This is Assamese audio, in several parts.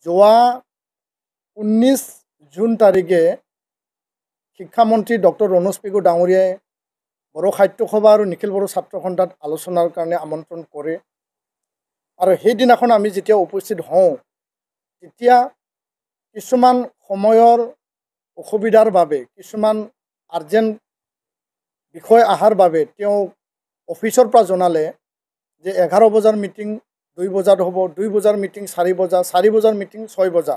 যোৱা 19 জুন তাৰিখে শিক্ষামন্ত্ৰী ডক্টৰ ৰণোজ পেগু ডাঙৰীয়াই বড়ো সাহিত্য সভা আৰু নিখিল বড়ো ছাত্ৰ সন্থাত আলোচনাৰ কাৰণে আমন্ত্ৰণ কৰে আৰু সেইদিনাখন আমি যেতিয়া উপস্থিত হওঁ তেতিয়া কিছুমান সময়ৰ অসুবিধাৰ বাবে কিছুমান আৰ্জেণ্ট বিষয় অহাৰ বাবে তেওঁ অফিচৰ পৰা জনালে যে 11 বজাৰ মিটিং 2 বজাত হ'ব, 2 বজাৰ মিটিং 4 বজা, 4 বজাৰ মিটিং 6 বজা।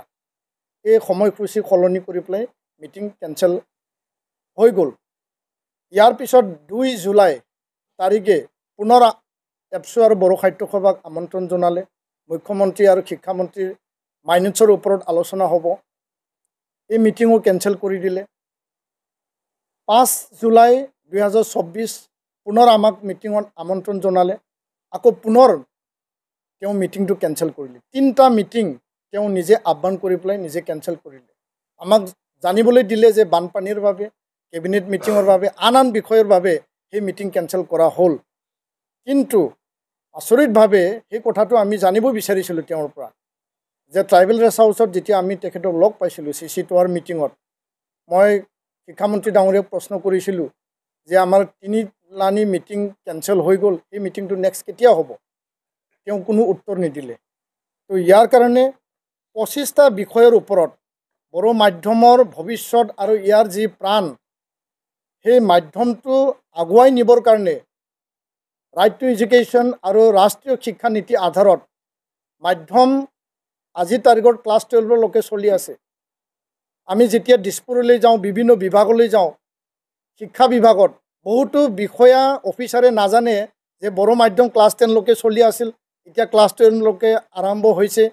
এই সময়সূচী সলনি কৰি পেলাই মিটিং কেঞ্চেল হৈ গ'ল। ইয়াৰ পিছত 2 জুলাই তাৰিখে পুনৰ এপছু আৰু বড়ো সাহিত্য সভাক আমন্ত্ৰণ জনালে। মুখ্যমন্ত্ৰী আৰু শিক্ষামন্ত্ৰীৰ মাইনছৰ ওপৰত আলোচনা হ'ব। এই মিটিঙো কেঞ্চেল কৰি দিলে। 5 জুলাই 2024 পুনৰ আমাক মিটিঙত আমন্ত্ৰণ জনালে। আকৌ পুনৰ তেওঁ মিটিংটো কেঞ্চেল কৰিলে। 3টা মিটিং তেওঁ নিজে আহ্বান কৰি পেলাই নিজে কেঞ্চেল কৰিলে। আমাক জানিবলৈ দিলে যে বানপানীৰ বাবে, কেবিনেট মিটিঙৰ বাবে, আন বিষয়ৰ বাবে সেই মিটিং কেঞ্চেল কৰা হ'ল। কিন্তু আচৰিতভাৱে সেই কথাটো আমি জানিব বিচাৰিছিলোঁ তেওঁৰ পৰা যে ট্ৰাইবেল ৰেষ্ট হাউচত যেতিয়া আমি তেখেতক লগ পাইছিলোঁ CC টাৱাৰ মিটিঙত, মই শিক্ষামন্ত্ৰী ডাঙৰীয়াক প্ৰশ্ন কৰিছিলোঁ যে আমাৰ 3লানি মিটিং কেঞ্চেল হৈ গ'ল, এই মিটিংটো নেক্সট কেতিয়া হ'ব? তেওঁ কোনো উত্তৰ নিদিলে। তো ইয়াৰ কাৰণে 25টা বিষয়ৰ ওপৰত বড়ো মাধ্যমৰ ভৱিষ্যত আৰু ইয়াৰ যি প্ৰাণ, সেই মাধ্যমটো আগুৱাই নিবৰ কাৰণে ৰাইট টু এডুকেশ্যন আৰু ৰাষ্ট্ৰীয় শিক্ষা নীতি আধাৰত মাধ্যম আজিৰ তাৰিখত ক্লাছ 12লৈকে চলি আছে। আমি যেতিয়া দিছপুৰলৈ যাওঁ, বিভিন্ন বিভাগলৈ যাওঁ, শিক্ষা বিভাগত বহুতো বিষয়া অফিচাৰে নাজানে যে বড়ো মাধ্যম ক্লাছ 10লৈকে চলি আছিল, এতিয়া ক্লাছ 12লৈকে আৰম্ভ হৈছে।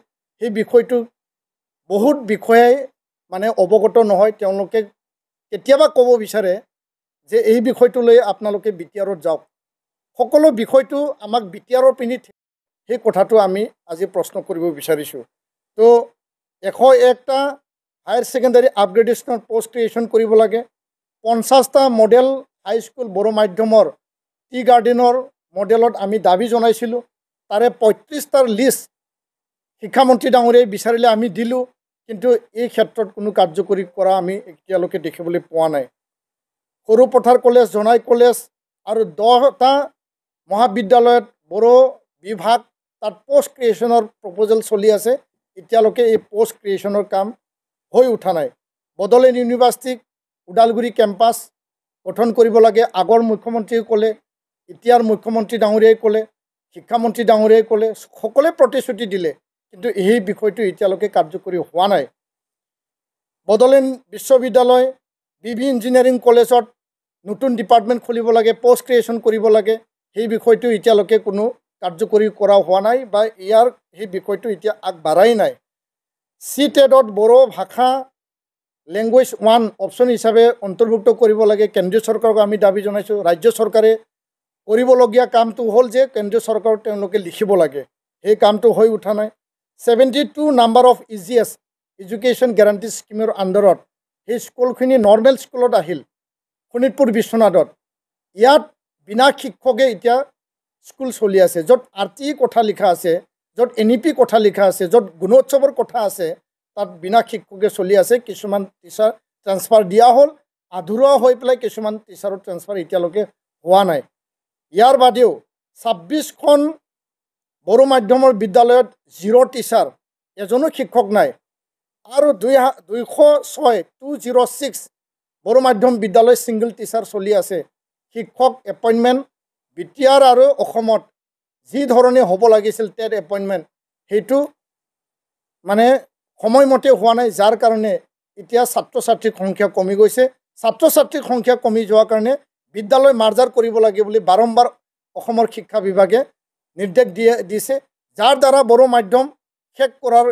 সেই বিষয়টো বহুত বিষয়াই মানে অৱগত নহয়। তেওঁলোকে কেতিয়াবা ক'ব বিচাৰে যে এই বিষয়টো লৈ আপোনালোকে BTR-ত যাওক। সকলো বিষয়টো আমাক BTR-ৰ পিনি সেই কথাটো আমি আজি প্ৰশ্ন কৰিব বিচাৰিছোঁ। তো 101টা হায়াৰ ছেকেণ্ডাৰী আপগ্ৰেডেশ্যনৰ পষ্ট ক্ৰিয়েশ্যন কৰিব লাগে। 50টা মডেল হাইস্কুল বড়ো মাধ্যমৰ টি গাৰ্ডেনৰ মডেলত আমি দাবী জনাইছিলোঁ। তাৰে 35টাৰ লিষ্ট শিক্ষামন্ত্ৰী ডাঙৰীয়াই বিচাৰিলে আমি দিলোঁ, কিন্তু এই ক্ষেত্ৰত কোনো কাৰ্যকৰী কৰা আমি এতিয়ালৈকে দেখিবলৈ পোৱা নাই। সৰু পথাৰ কলেজ, জনাই কলেজ আৰু 10টা মহাবিদ্যালয়ত বড়ো বিভাগ তাত পষ্ট ক্ৰিয়েশ্যনৰ প্ৰপ'জেল চলি আছে। এতিয়ালৈকে এই পষ্ট ক্ৰিয়েশ্যনৰ কাম হৈ উঠা নাই। বড়োলেণ্ড ইউনিভাৰ্চিটিক ওদালগুৰি কেম্পাছ গঠন কৰিব লাগে। আগৰ মুখ্যমন্ত্ৰীয়ে ক'লে, এতিয়াৰ মুখ্যমন্ত্ৰী ডাঙৰীয়াই ক'লে, শিক্ষামন্ত্ৰী ডাঙৰীয়াই ক'লে, সকলোৱে প্ৰতিশ্ৰুতি দিলে, কিন্তু এই বিষয়টো এতিয়ালৈকে কাৰ্যকৰী হোৱা নাই। বড়োলেণ্ড বিশ্ববিদ্যালয়, BV ইঞ্জিনিয়াৰিং কলেজত নতুন ডিপাৰ্টমেণ্ট খুলিব লাগে, পষ্ট ক্ৰিয়েশ্যন কৰিব লাগে। সেই বিষয়টো এতিয়ালৈকে কোনো কাৰ্যকৰী কৰা হোৱা নাই বা ইয়াৰ সেই বিষয়টো এতিয়া আগবাঢ়াই নাই। CTET-ত বড়ো ভাষা লেংগুৱেজ 1 অপশ্যন হিচাপে অন্তৰ্ভুক্ত কৰিব লাগে। কেন্দ্ৰীয় চৰকাৰক আমি দাবী জনাইছোঁ। ৰাজ্য চৰকাৰে কৰিবলগীয়া কামটো হ'ল যে কেন্দ্ৰীয় চৰকাৰক তেওঁলোকে লিখিব লাগে, সেই কামটো হৈ উঠা নাই। 72 number of EGS education guarantee স্কিমৰ আণ্ডাৰত সেই স্কুলখিনি নৰ্মেল স্কুলত আহিল শোণিতপুৰ বিশ্বনাথত। ইয়াত বিনা শিক্ষকে এতিয়া স্কুল চলি আছে, য'ত RTE কথা লিখা আছে, য'ত NEP কথা লিখা আছে, য'ত গুণোৎসৱৰ কথা আছে, তাত বিনা শিক্ষকে চলি আছে। কিছুমান টিচাৰ ট্ৰেন্সফাৰ দিয়া হ'ল, আধৰুৱা হৈ পেলাই কিছুমান টিচাৰৰ ট্ৰেন্সফাৰ এতিয়ালৈকে হোৱা নাই। ইয়াৰ বাদেও 26খন বড়ো মাধ্যমৰ বিদ্যালয়ত 0 টিচাৰ, এজনো শিক্ষক নাই। আৰু 206 বড়ো মাধ্যম বিদ্যালয় ছিংগল টিচাৰ চলি আছে। শিক্ষক এপইণ্টমেণ্ট BTR আৰু অসমত যি ধৰণে হ'ব লাগিছিল টেট এপইণ্টমেণ্ট, সেইটো মানে সময়মতে হোৱা নাই, যাৰ কাৰণে এতিয়া ছাত্ৰ ছাত্ৰীৰ সংখ্যা কমি গৈছে। ছাত্ৰ ছাত্ৰীৰ সংখ্যা কমি যোৱাৰ কাৰণে বিদ্যালয় মাৰ্জাৰ কৰিব লাগে বুলি বাৰম্বাৰ অসমৰ শিক্ষা বিভাগে নিৰ্দেশ দিছে, যাৰ দ্বাৰা বড়ো মাধ্যম শেষ কৰাৰ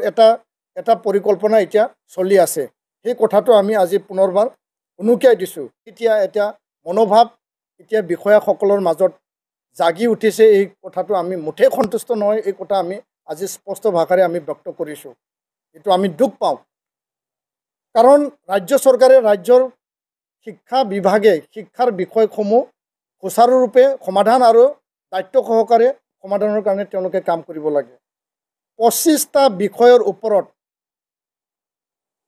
এটা পৰিকল্পনা এতিয়া চলি আছে। সেই কথাটো আমি আজি পুনৰবাৰ উনুকিয়াই দিছোঁ। এতিয়া এটা মনোভাৱ এতিয়া বিষয়াসকলৰ মাজত জাগি উঠিছে। এই কথাটো আমি মুঠেই সন্তুষ্ট নহয়, এই কথা আমি আজি স্পষ্ট ভাষাৰে আমি ব্যক্ত কৰিছোঁ। এইটো আমি দুখ পাওঁ, কাৰণ ৰাজ্য চৰকাৰে, ৰাজ্যৰ শিক্ষা বিভাগে শিক্ষাৰ বিষয়সমূহ সুচাৰুৰূপে সমাধান আৰু দায়িত্ব সহকাৰে সমাধানৰ কাৰণে তেওঁলোকে কাম কৰিব লাগে। 25টা বিষয়ৰ ওপৰত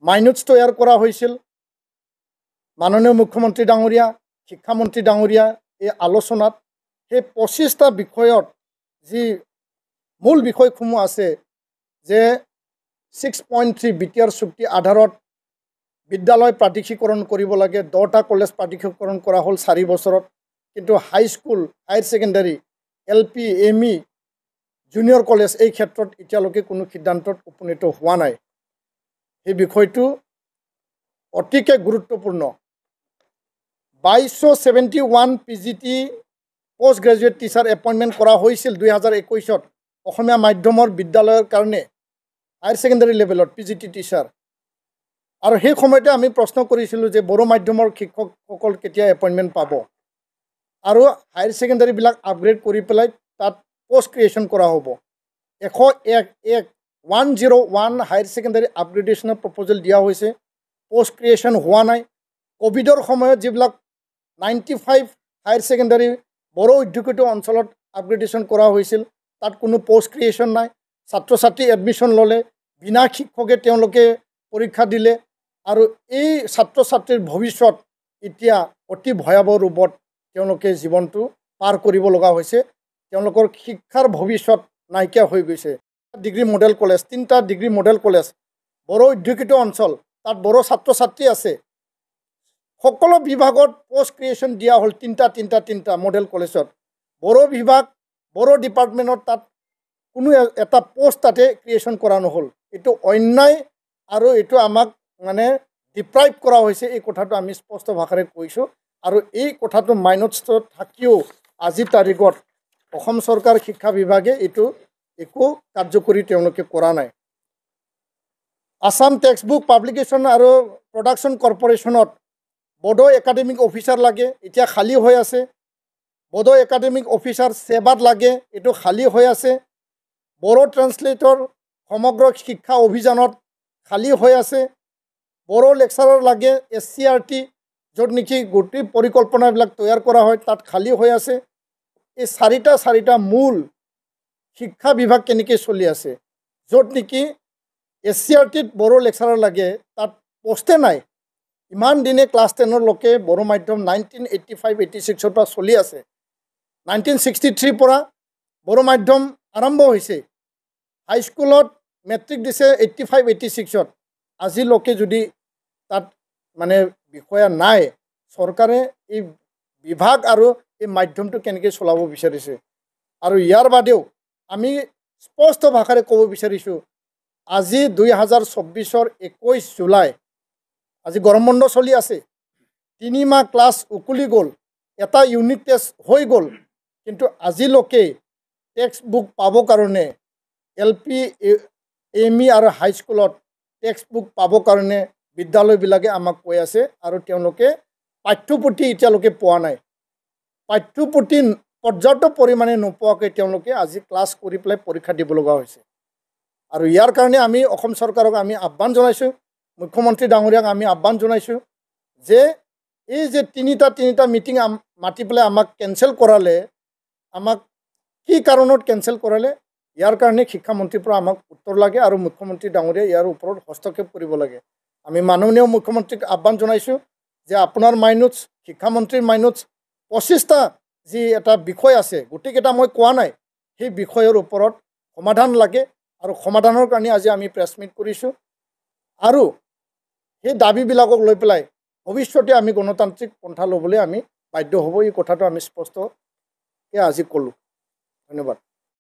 মাইনুটছ তৈয়াৰ কৰা হৈছিল। মাননীয় মুখ্যমন্ত্ৰী ডাঙৰীয়া, শিক্ষামন্ত্ৰী ডাঙৰীয়া এই আলোচনাত সেই 25টা বিষয়ত যি মূল বিষয়সমূহ আছে যে 6.3 বিটিআৰ চুক্তি আধাৰত বিদ্যালয় প্ৰাদেশিকৰণ কৰিব লাগে। 10টা কলেজ প্ৰাদেশিকৰণ কৰা হ'ল 4 বছৰত, কিন্তু high school, higher secondary, LP, ME, junior college এই ক্ষেত্ৰত এতিয়ালৈকে কোনো সিদ্ধান্তত উপনীত হোৱা নাই। এই বিষয়টো অতিকে গুৰুত্বপূৰ্ণ। 2271 PGT post graduate teacher appointment কৰা হৈছিল 2021-ত অসমীয়া মাধ্যমৰ বিদ্যালয়ৰ কাৰণে, হায়াৰ ছেকেণ্ডাৰী লেভেলত PGT টিচাৰ। আৰু সেই সময়তে আমি প্ৰশ্ন কৰিছিলোঁ যে বড়ো মাধ্যমৰ শিক্ষকসকল কেতিয়া এপইণ্টমেণ্ট পাব, আৰু হায়াৰ ছেকেণ্ডাৰীবিলাক আপগ্ৰেড কৰি পেলাই তাত পোষ্ট ক্ৰিয়েশ্যন কৰা হ'ব। 101 হায়াৰ ছেকেণ্ডাৰী আপগ্ৰেডেশ্যনৰ প্ৰপ'জেল দিয়া হৈছে, পোষ্ট ক্ৰিয়েশ্যন হোৱা নাই। ক'ভিডৰ সময়ত যিবিলাক 95 হায়াৰ ছেকেণ্ডাৰী বড়ো অধ্যুষিত অঞ্চলত আপগ্ৰেডেশ্যন কৰা হৈছিল, তাত কোনো পোষ্ট ক্ৰিয়েশ্যন নাই। ছাত্ৰ ছাত্ৰী এডমিশ্যন ল'লে, বিনা শিক্ষকে তেওঁলোকে পৰীক্ষা দিলে, আৰু এই ছাত্ৰ ছাত্ৰীৰ ভৱিষ্যত এতিয়া অতি ভয়াৱহ ৰূপত তেওঁলোকে জীৱনটো পাৰ কৰিব লগা হৈছে। তেওঁলোকৰ শিক্ষাৰ ভৱিষ্যত নাইকিয়া হৈ গৈছে। ডিগ্ৰী মডেল কলেজ, 3টা ডিগ্ৰী মডেল কলেজ বড়ো অধ্যুষিত অঞ্চল, তাত বড়ো ছাত্ৰ ছাত্ৰী আছে। সকলো বিভাগত পোষ্ট ক্ৰিয়েশ্যন দিয়া হ'ল, 3টা মডেল কলেজত। বড়ো বিভাগ, বড়ো ডিপাৰ্টমেণ্টত তাত কোনো এটা পোষ্ট তাতে ক্ৰিয়েশ্যন কৰা নহ'ল। এইটো অন্যায় আৰু এইটো আমাক মানে ডিপ্ৰাইভ কৰা হৈছে। এই কথাটো আমি স্পষ্ট ভাষাৰে কৈছোঁ। আৰু এই কথাটো মাইনটছত থাকিও আজিৰ তাৰিখত অসম চৰকাৰ শিক্ষা বিভাগে এইটো একো কাৰ্যকৰী তেওঁলোকে কৰা নাই। আছাম টেক্সট বুক পাব্লিকেশ্যন আৰু প্ৰডাকশ্যন কৰ্পৰেশ্যনত বড়ো একাডেমিক অফিচাৰ লাগে, এতিয়া খালী হৈ আছে। বড়ো একাডেমিক অফিচাৰ সেৱাত লাগে, এইটো খালী হৈ আছে। বড়ো ট্ৰান্সলেটৰ সমগ্ৰ শিক্ষা অভিযানত খালী হৈ আছে। বড়ো লেকচাৰৰ লাগে SCRT, য'ত নেকি গোটেই পৰিকল্পনাবিলাক তৈয়াৰ কৰা হয়, তাত খালী হৈ আছে। এই চাৰিটা মূল শিক্ষা বিভাগ কেনেকৈ চলি আছে, য'ত নেকি SCRTত বড়ো লেকচাৰৰ লাগে, তাত পোষ্টে নাই। ইমান দিনে ক্লাছ 10লৈকে বড়ো মাধ্যম 1985-86ৰ পৰা চলি আছে। 1963 পৰা বড়ো মাধ্যম আৰম্ভ হৈছে। হাইস্কুলত মেট্ৰিক দিছে 85-86ত। আজিলৈকে যদি তাত মানে বিষয়া নাই, চৰকাৰে এই বিভাগ আৰু এই মাধ্যমটো কেনেকৈ চলাব বিচাৰিছে। আৰু ইয়াৰ বাদেও আমি স্পষ্ট ভাষাৰে ক'ব বিচাৰিছোঁ, আজি 2024-ৰ 21 জুলাই, আজি গৰম বন্ধ চলি আছে। 3 মাহ ক্লাছ উকলি গ'ল, এটা ইউনিট টেষ্ট হৈ গ'ল, কিন্তু আজিলৈকে টেক্সট বুক পাবৰ কাৰণে LP, ME আৰু হাইস্কুলত টেক্সট বুক পাবৰ কাৰণে বিদ্যালয়বিলাকে আমাক কৈ আছে, আৰু তেওঁলোকে পাঠ্যপুথি এতিয়ালৈকে পোৱা নাই। পাঠ্যপুথি পৰ্যাপ্ত পৰিমাণে নোপোৱাকৈ তেওঁলোকে আজি ক্লাছ কৰি পেলাই পৰীক্ষা দিব লগা হৈছে। আৰু ইয়াৰ কাৰণে আমি অসম চৰকাৰক আমি আহ্বান জনাইছোঁ, মুখ্যমন্ত্ৰী ডাঙৰীয়াক আমি আহ্বান জনাইছোঁ যে এই যে তিনিটা মিটিং মাতি পেলাই আমাক কেঞ্চেল কৰালে, আমাক কি কাৰণত কেঞ্চেল কৰালে, ইয়াৰ কাৰণে শিক্ষামন্ত্ৰীৰ পৰা আমাক উত্তৰ লাগে, আৰু মুখ্যমন্ত্ৰী ডাঙৰীয়াই ইয়াৰ ওপৰত হস্তক্ষেপ কৰিব লাগে। আমি মাননীয় মুখ্যমন্ত্ৰীক আহ্বান জনাইছোঁ যে আপোনাৰ মাইনটছ, শিক্ষামন্ত্ৰীৰ মাইনটছ 25টা যি এটা বিষয় আছে, গোটেইকেইটা মই কোৱা নাই, সেই বিষয়ৰ ওপৰত সমাধান লাগে, আৰু সমাধানৰ কাৰণে আজি আমি প্ৰেছ মিট কৰিছোঁ। আৰু সেই দাবীবিলাকক লৈ পেলাই ভৱিষ্যতে আমি গণতান্ত্ৰিক পন্থা ল'বলৈ আমি বাধ্য হ'ব। এই কথাটো আমি স্পষ্টকৈ আজি ক'লোঁ। ধন্যবাদ।